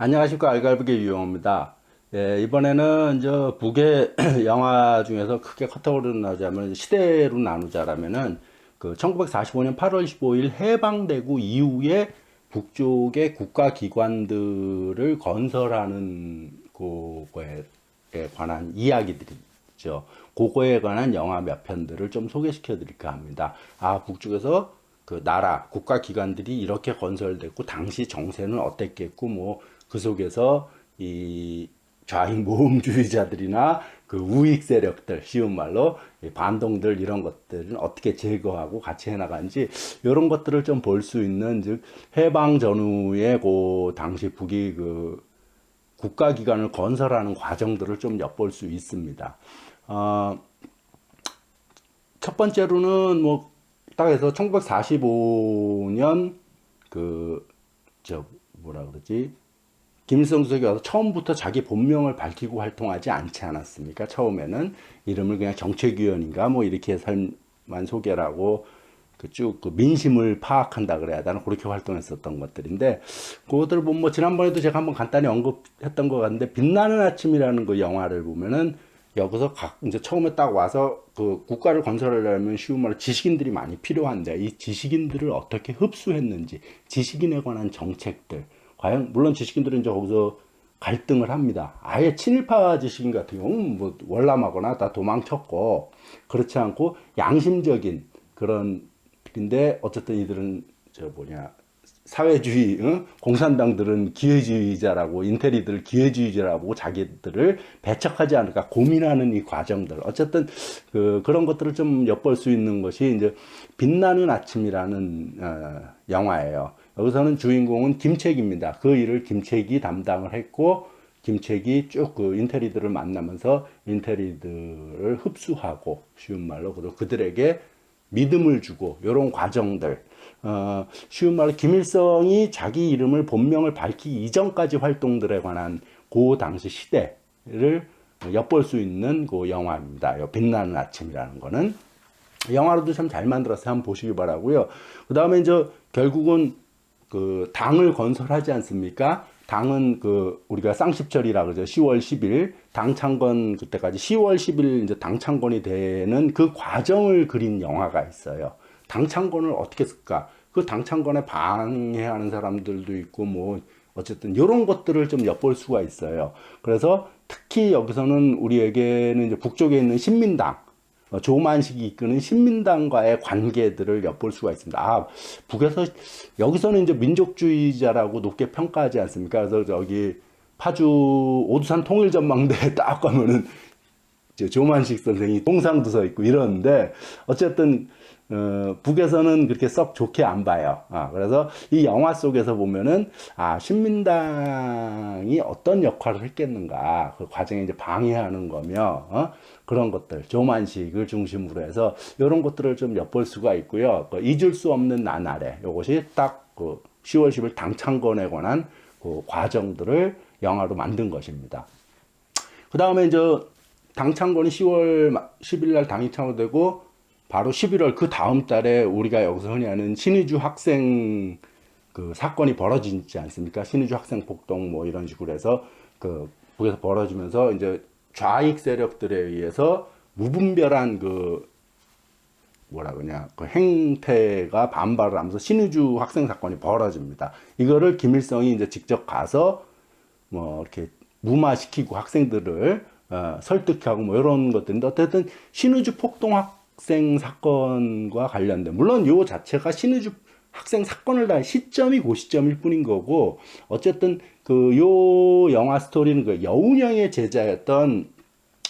안녕하십니까. 알갈비의 유영호입니다. 예, 이번에는 북의 영화 중에서 크게 카테고리로 나누자면 시대로 나누자라면은 그 1945년 8월 15일 해방되고 이후에 북쪽의 국가기관들을 건설하는 그거에 관한 이야기들이죠. 그거에 관한 영화 몇 편들을 좀 소개시켜 드릴까 합니다. 아, 북쪽에서 그 나라, 국가기관들이 이렇게 건설됐고, 당시 정세는 어땠겠고, 뭐, 그 속에서 이 좌익 모험주의자들이나 그 우익 세력들, 쉬운 말로 반동들 이런 것들은 어떻게 제거하고 같이 해나가는지 이런 것들을 좀 볼 수 있는, 즉 해방 전후에 그 당시 북이 그 국가기관을 건설하는 과정들을 좀 엿볼 수 있습니다. 어, 첫 번째로는 뭐 딱 해서 1945년 그 저 뭐라 그러지, 김일성 주석이 와서 처음부터 자기 본명을 밝히고 활동하지 않지 않았습니까? 처음에는 이름을 그냥 정책위원인가 뭐 이렇게 살만 소개를 하고 그쭉 그 민심을 파악한다 그래야 되나, 그렇게 활동했었던 것들인데, 그것들을 보면 뭐 지난번에도 제가 한번 간단히 언급했던 것 같은데, 빛나는 아침이라는 그 영화를 보면은 여기서 이제 처음에 딱 와서 그 국가를 건설하려면 쉬운 말로 지식인들이 많이 필요한데, 이 지식인들을 어떻게 흡수했는지, 지식인에 관한 정책들, 과연 물론 지식인들은 이제 거기서 갈등을 합니다. 아예 친일파 지식인 같은 경우는 뭐 월남하거나 다 도망쳤고, 그렇지 않고 양심적인 그런, 근데 어쨌든 이들은 저 뭐냐, 사회주의, 응? 공산당들은 기회주의자라고, 인테리들 기회주의자라고 자기들을 배척하지 않을까 고민하는 이 과정들, 어쨌든 그런 것들을 좀 엿볼 수 있는 것이 이제 빛나는 아침이라는 영화예요. 여기서는 주인공은 김책입니다. 그 일을 김책이 담당을 했고, 김책이 쭉 그 인테리들을 만나면서 인테리들을 흡수하고, 쉬운 말로 그들에게 믿음을 주고, 이런 과정들. 쉬운 말로 김일성이 자기 이름을 본명을 밝히기 이전까지 활동들에 관한 그 당시 시대를 엿볼 수 있는 그 영화입니다. 빛나는 아침이라는 거는 영화로도 참 잘 만들어서 한번 보시기 바라고요. 그 다음에 이제 결국은 그 당을 건설하지 않습니까? 당은 그 우리가 쌍십절이라 그러죠. 10월 10일 당 창건, 그때까지 10월 10일 이제 당 창건이 되는 그 과정을 그린 영화가 있어요. 당 창건을 어떻게 했을까? 그 당 창건에 방해하는 사람들도 있고 뭐 어쨌든 이런 것들을 좀 엿볼 수가 있어요. 그래서 특히 여기서는 우리에게는 이제 북쪽에 있는 신민당, 조만식이 이끄는 신민당과의 관계들을 엿볼 수가 있습니다. 아, 북에서, 여기서는 이제 민족주의자라고 높게 평가하지 않습니까? 그래서 저기 파주 오두산 통일전망대에 딱 가면은 조만식 선생이 동상도 서 있고 이러는데, 어쨌든 북에서는 그렇게 썩 좋게 안 봐요. 그래서 이 영화 속에서 보면은 신민당이 어떤 역할을 했겠는가, 그 과정에 이제 방해하는 거며, 그런 것들 조만식을 중심으로 해서 이런 것들을 좀 엿볼 수가 있고요. 그 잊을 수 없는 나날에, 이것이 딱 그 10월 10일 당창건에 관한 그 과정들을 영화로 만든 것입니다. 그 다음에 이제 당창건이 10월 10일 날 당이 창호되고, 바로 11월 그 다음 달에 우리가 여기서 흔히 하는 신의주 학생 그 사건이 벌어지지 않습니까? 신의주 학생 폭동 뭐 이런 식으로 해서 그 북에서 벌어지면서 이제 좌익 세력들에 의해서 무분별한 그 뭐라 그러냐, 그 행태가 반발을 하면서 신의주 학생 사건이 벌어집니다. 이거를 김일성이 이제 직접 가서 뭐 이렇게 무마시키고 학생들을 설득하고 뭐 이런 것들인데, 어쨌든 신의주 폭동 학생 사건과 관련된, 물론 요 자체가 신의주 학생 사건을 다 시점이 그 시점일 뿐인 거고, 어쨌든 그 요 영화 스토리는 그 여운형의 제자였던,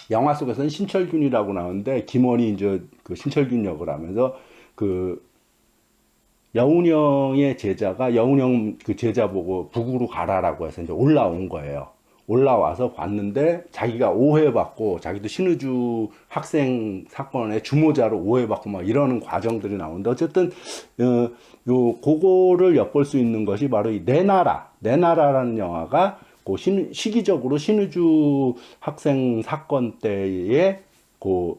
영화 속에서는 신철균이라고 나오는데 김원이 이제 그 신철균 역을 하면서 그 여운형의 제자가 여운형 그 제자 보고 북으로 가라라고 해서 이제 올라온 거예요. 올라와서 봤는데 자기가 오해받고, 자기도 신의주 학생 사건의 주모자로 오해받고 막 이러는 과정들이 나오는데, 어쨌든 요 그거를 엿볼 수 있는 것이 바로 이 내 나라라는 영화가 그 시기적으로 신의주 학생 사건 때에 그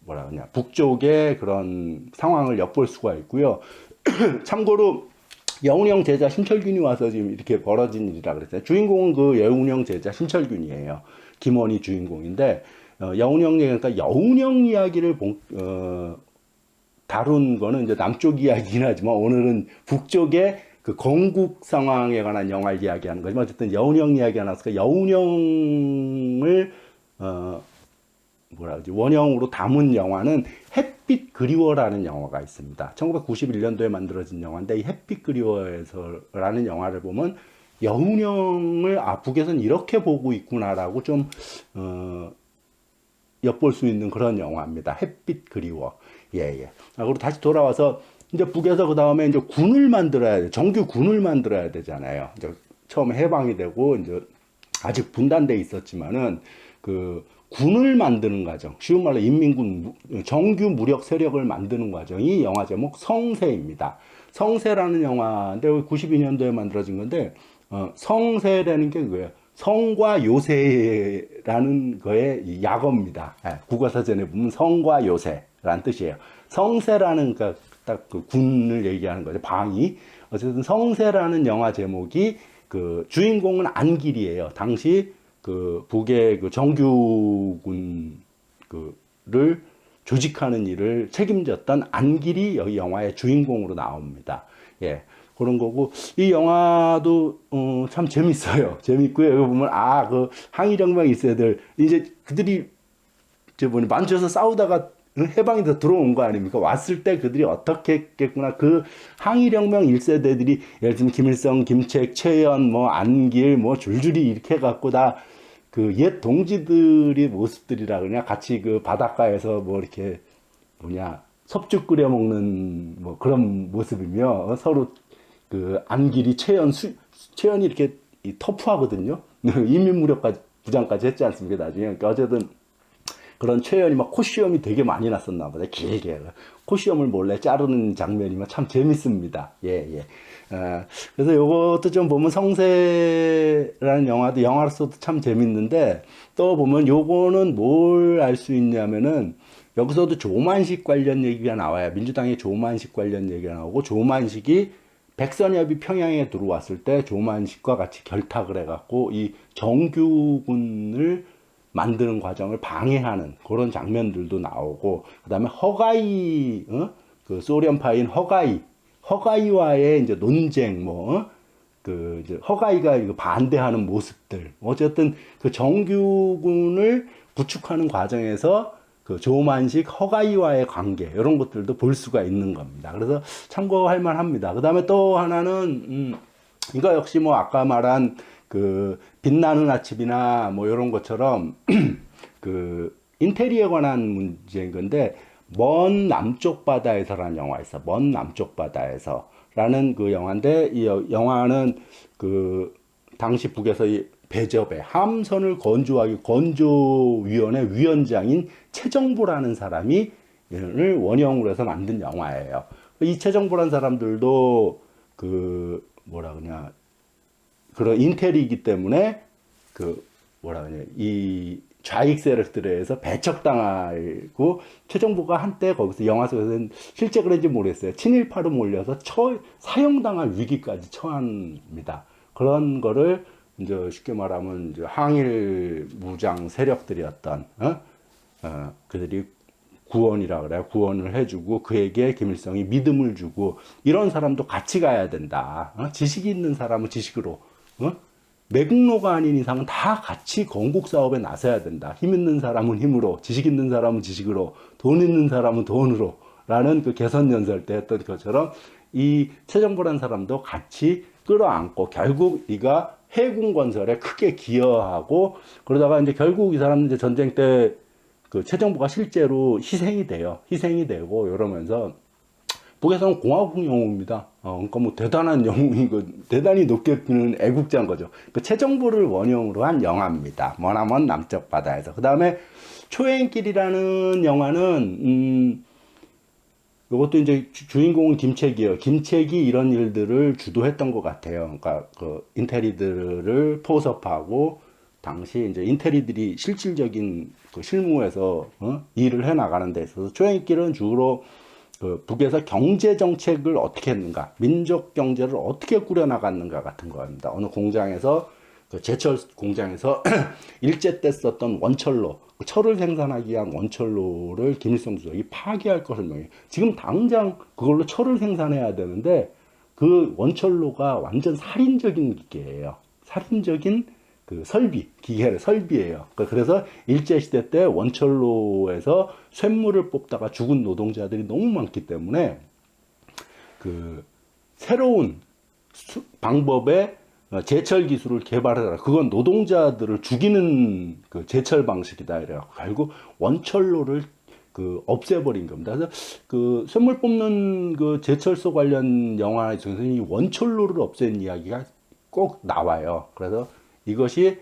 뭐라 그러냐, 북쪽의 그런 상황을 엿볼 수가 있고요. 참고로 여운형 제자 신철균이 와서 지금 이렇게 벌어진 일이라 그랬어요. 주인공은 그 여운형 제자 신철균이에요. 김원희 주인공인데, 여운형, 그러니까 여운형 이야기를 다룬 거는 이제 남쪽 이야기긴 하지만 오늘은 북쪽의 그 건국 상황에 관한 영화를 이야기하는 거지만 어쨌든 여운형 이야기가 나왔으니까 여운형을 뭐라 그러지 원형으로 담은 영화는 햇빛 그리워라는 영화가 있습니다. 1991년도에 만들어진 영화인데 이 햇빛 그리워에서라는 영화를 보면 여운형을 북에서는 이렇게 보고 있구나라고 좀 엿볼 수 있는 그런 영화입니다. 햇빛 그리워. 예. 그리고 다시 돌아와서 이제 북에서 그 다음에 이제 군을 만들어야 돼. 정규 군을 만들어야 되잖아요. 이제 처음에 해방이 되고 이제 아직 분단돼 있었지만은 그 군을 만드는 과정, 쉬운 말로 인민군, 정규 무력 세력을 만드는 과정이 영화 제목 성세입니다. 성세라는 영화인데 92년도에 만들어진 건데 성세라는 게 그거예요. 성과 요새라는 거의 약어입니다. 국어사전에 보면 성과 요새라는 뜻이에요. 성세라는 딱 그 군을 얘기하는 거죠. 방위. 어쨌든 성세라는 영화 제목이 그 주인공은 안길이에요. 당시 그 북의 그 정규군 그를 조직하는 일을 책임졌던 안길이 여기 영화의 주인공으로 나옵니다. 예. 그런 거고 이 영화도 참 재밌어요. 재밌고요. 여기 보면 그 항일혁명 일세들 이제 그들이 만주에서 싸우다가 해방이 더 들어온 거 아닙니까? 왔을 때 그들이 어떻게 했겠구나. 그 항일혁명 1세대들이 예를 들면 김일성, 김책, 최연, 뭐 안길, 뭐 줄줄이 이렇게 해갖고 다 그 옛 동지들의 모습들이라 그러냐. 같이 그 바닷가에서 뭐 이렇게 섭죽 끓여 먹는 뭐 그런 모습이며 서로 그 안길이 최연이 이렇게 터프하거든요. 인민무력까지 부장까지 했지 않습니까? 나중에. 그러니까 어쨌든 그런 최연이 막 코시험이 되게 많이 났었나 보다. 길게. 코시험을 몰래 자르는 장면이면 참 재밌습니다. 예. 그래서 요것도 좀 보면 성세라는 영화도 영화로서도 참 재밌는데 또 보면 요거는 뭘 알 수 있냐면은 여기서도 조만식 관련 얘기가 나와요. 민주당의 조만식 관련 얘기가 나오고 조만식이 백선엽이 평양에 들어왔을 때 조만식과 같이 결탁을 해갖고 이 정규군을 만드는 과정을 방해하는 그런 장면들도 나오고 그 다음에 허가이 그 소련파인 허가이와의 이제 논쟁 이제 허가이가 이거 반대하는 모습들 어쨌든 그 정규군을 구축하는 과정에서 그 조만식 허가이와의 관계 이런 것들도 볼 수가 있는 겁니다. 그래서 참고할 만합니다. 그 다음에 또 하나는 이거 역시 뭐 아까 말한 그 빛나는 아침이나 뭐 이런 것처럼 그 인테리어에 관한 문제인 건데 먼 남쪽 바다에서라는 영화 있어. 먼 남쪽 바다에서라는 그 영화인데 이 영화는 그 당시 북에서 이 배접에 함선을 건조하기 건조위원회 위원장인 최정보라는 사람이 을 원형으로 해서 만든 영화예요. 이 최정보라는 사람들도 그 뭐라 그러냐 그런 인텔이기 때문에 그 뭐라 그러냐 이 좌익 세력들에 의해서 배척당하고 최정보가 한때 거기서 영화 속에서는 실제 그런지 모르겠어요. 친일파로 몰려서 사형당할 위기까지 처합니다. 그런 거를 이제 쉽게 말하면 이제 항일 무장 세력들이었던 그들이 구원이라 그래요. 구원을 해주고 그에게 김일성이 믿음을 주고 이런 사람도 같이 가야 된다. 지식이 있는 사람은 지식으로 매국노가 아닌 이상은 다 같이 건국 사업에 나서야 된다. 힘 있는 사람은 힘으로, 지식 있는 사람은 지식으로, 돈 있는 사람은 돈으로 라는 그 개선연설 때 했던 것처럼 이 최정보라는 사람도 같이 끌어안고 결국 이가 해군 건설에 크게 기여하고 그러다가 이제 결국 이 사람은 이제 전쟁 때 그 최정보가 실제로 희생이 돼요. 희생이 되고 이러면서 북에서는 공화국 영웅입니다. 그러니까 뭐 대단한 영웅이고 대단히 높게 피는 애국자인 거죠. 그 최정보를 원형으로 한 영화입니다. 머나먼 남쪽 바다에서. 그 다음에 초행길이라는 영화는 이것도 이제 주인공은 김책이에요. 김책이 이런 일들을 주도했던 것 같아요. 그러니까 그 인테리들을 포섭하고 당시 이제 인테리들이 실질적인 그 실무에서 일을 해 나가는 데 있어서 초행길은 주로 그 북에서 경제 정책을 어떻게 했는가, 민족 경제를 어떻게 꾸려나갔는가 같은 거입니다. 어느 공장에서 그 제철 공장에서 일제 때 썼던 원철로, 철을 생산하기 위한 원철로를 김일성 주석이 파기할 것을 명해. 지금 당장 그걸로 철을 생산해야 되는데 그 원철로가 완전 살인적인 기계예요. 살인적인 그 설비, 기계의 설비예요. 그래서 일제시대 때 원철로에서 쇳물을 뽑다가 죽은 노동자들이 너무 많기 때문에 그 새로운 방법의 제철 기술을 개발해라. 그건 노동자들을 죽이는 그 제철 방식이다. 이래갖고 결국 원철로를 그 없애버린 겁니다. 그래서 그 쇳물 뽑는 그 제철소 관련 영화 중에서 이 원철로를 없앤 이야기가 꼭 나와요. 그래서 이것이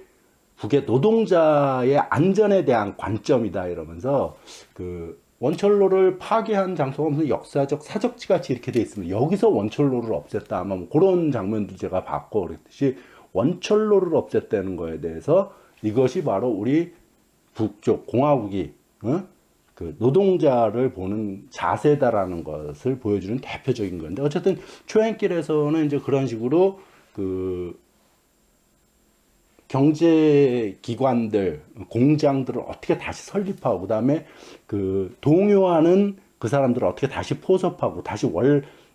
북의 노동자의 안전에 대한 관점이다 이러면서 그 원철로를 파괴한 장소가 무슨 역사적 사적지 같이 이렇게 돼 있습니다. 여기서 원철로를 없앴다 아마 뭐 그런 장면도 제가 봤고 그랬듯이 원철로를 없앴다는 거에 대해서 이것이 바로 우리 북쪽 공화국이 그 노동자를 보는 자세다라는 것을 보여주는 대표적인 건데 어쨌든 초행길에서는 이제 그런 식으로 그 경제기관들, 공장들을 어떻게 다시 설립하고, 그 다음에 그 동요하는 그 사람들을 어떻게 다시 포섭하고, 다시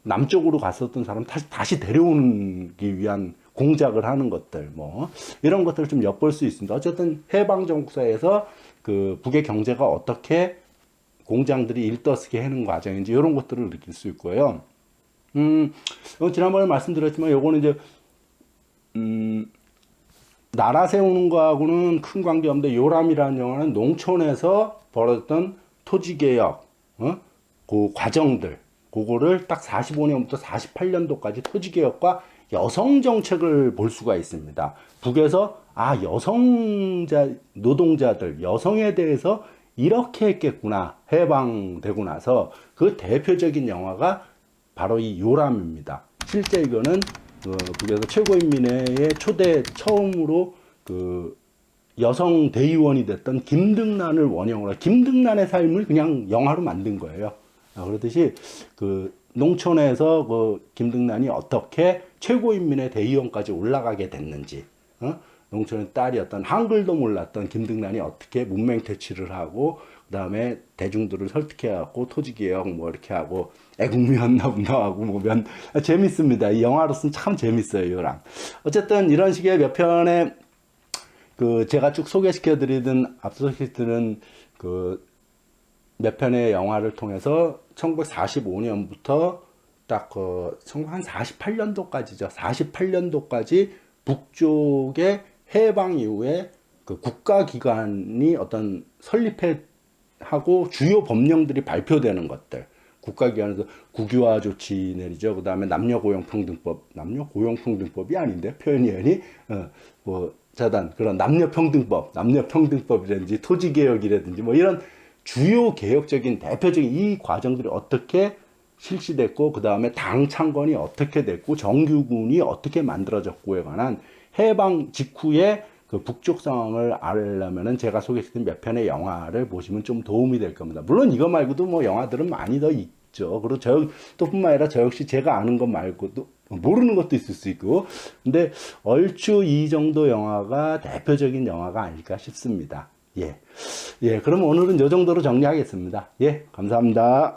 남쪽으로 갔었던 사람 다시 데려오기 위한 공작을 하는 것들, 뭐, 이런 것들을 좀 엿볼 수 있습니다. 어쨌든 해방정국사에서 그 북의 경제가 어떻게 공장들이 일떠스게 하는 과정인지 이런 것들을 느낄 수 있고요. 지난번에 말씀드렸지만 요거는 이제, 나라 세우는 거하고는 큰 관계 없는데 요람이라는 영화는 농촌에서 벌어졌던 토지개혁 그 과정들 그거를 딱 45년부터 48년도까지 토지개혁과 여성정책을 볼 수가 있습니다. 북에서 노동자들 여성에 대해서 이렇게 했겠구나 해방되고 나서 그 대표적인 영화가 바로 이 요람입니다. 실제 이거는 북에서 최고인민회의 처음으로 그 여성 대의원이 됐던 김등란을 원형으로 김등란의 삶을 그냥 영화로 만든 거예요. 그렇듯이 그 농촌에서 그 김등란이 어떻게 최고인민회 대의원까지 올라가게 됐는지, 농촌의 딸이었던 한글도 몰랐던 김등란이 어떻게 문맹 퇴치를 하고 그다음에 대중들을 설득해갖고 토지개혁 뭐 이렇게 하고 애국면 운동하고 뭐면 재밌습니다. 이 영화로서는 참 재밌어요. 이거랑 어쨌든 이런 식의 몇 편의 그 제가 쭉 소개시켜드리던 앞서 소개시켜드린 그 몇 편의 영화를 통해서 1945년부터 딱 그 한 48년도까지죠. 48년도까지 북쪽의 해방 이후에 그 국가기관이 어떤 설립하고 주요 법령들이 발표되는 것들. 국가기관에서 국유화 조치 내리죠. 그 다음에 남녀고용평등법이 아닌데 표현이 그런 남녀평등법이라든지 토지개혁이라든지 뭐 이런 주요 개혁적인 대표적인 이 과정들이 어떻게 실시됐고 그 다음에 당 창건이 어떻게 됐고 정규군이 어떻게 만들어졌고에 관한 해방 직후에 그 북쪽 상황을 알려면은 제가 소개시킨 몇 편의 영화를 보시면 좀 도움이 될 겁니다. 물론 이거 말고도 뭐 영화들은 많이 더 있죠. 그리고 또뿐만 아니라 저 역시 제가 아는 것 말고도 모르는 것도 있을 수 있고, 근데 얼추 이 정도 영화가 대표적인 영화가 아닐까 싶습니다. 그럼 오늘은 이 정도로 정리하겠습니다. 감사합니다.